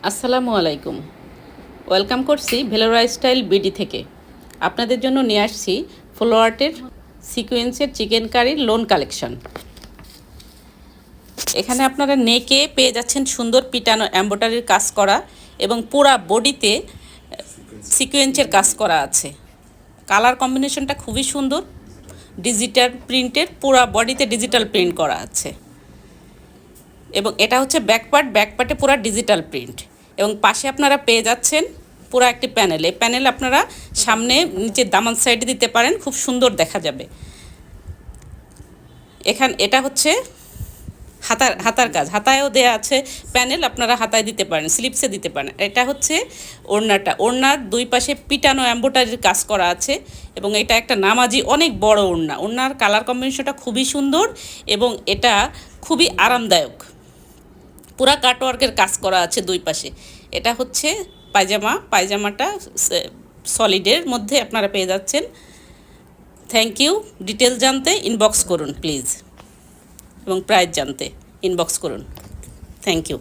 আসসালামু আলাইকুম। ওয়েলকাম করছি ভেলোরা স্টাইল বিডি থেকে। আপনাদের জন্য নিয়ে আসছি ফ্লোয়ার্টের সিকোয়েন্সের চিকেন কারির লোন কালেকশন। এখানে আপনারা নেকে পেয়ে যাচ্ছেন সুন্দর পিটানো এমব্রয়ডারির কাজ করা এবং পুরা বডিতে সিকোয়েন্সের কাজ করা আছে। কালার কম্বিনেশনটা খুবই সুন্দর, ডিজিটাল প্রিন্টের, পুরা বডিতে ডিজিটাল প্রিন্ট করা আছে। এবং এটা হচ্ছে ব্যাকপার্টে পুরা ডিজিটাল প্রিন্ট এবং পাশে আপনারা পেয়ে যাচ্ছেন পুরো একটি প্যানেল। এই প্যানেল আপনারা সামনে নিচে দামান সাইডে দিতে পারেন, খুব সুন্দর দেখা যাবে। এটা হচ্ছে হাতার কাজ, হাতায়ও দেয়া আছে প্যানেল, আপনারা হাতায় দিতে পারেন, স্লিপসে দিতে পারেন। এটা হচ্ছে ওড়নার দুই পাশে পিটানো এমব্রয়ডারির কাজ করা আছে এবং এটা একটা নামাজি অনেক বড় ওড়নার কালার কম্বিনেশনটা খুবই সুন্দর এবং এটা খুবই আরামদায়ক। পুরা কাটওয়ার্কের কাজ করা আছে দুই পাশে। এটা হচ্ছে পায়জামাটা সলিডের মধ্যে আপনারা পেয়ে যাচ্ছেন। Thank you. ডিটেল জানতে ইনবক্স করুন প্লিজ, এবং প্রাইস জানতে ইনবক্স করুন। Thank you.